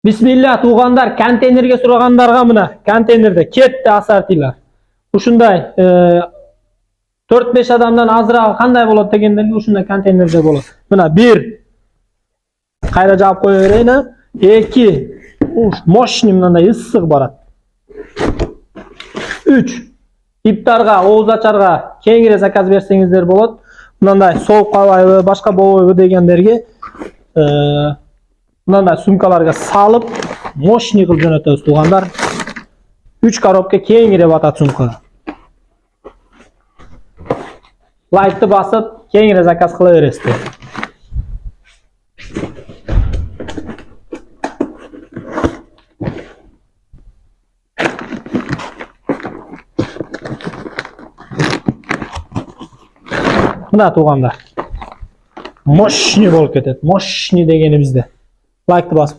Bismillah tuğanlar konteynerge suragandarga mına konteynerде ketти asartыйлар. Ушундай 4-5 адамдан азыраак кандай болот дегендерге ушундай контейнерде болот. Мына 1 кайра жаап кое берейин. 2 мощный мындай ысык барат. 3 иптарга, ооз ачарга кеңири заказ берсеңиздер болот. Мындай соолуп калбайбы, башка болбойбу дегендерге мындай сумкаларга салып, мощный кылып жөнөтөбүз туугандар. 3 коробка кеңири батат сумкага. Лайкты басып, кеңири заказ кыла бересиздер. Мына туугандар. Мощный болуп кетет. Мощный дегенибизде. Лайкты басып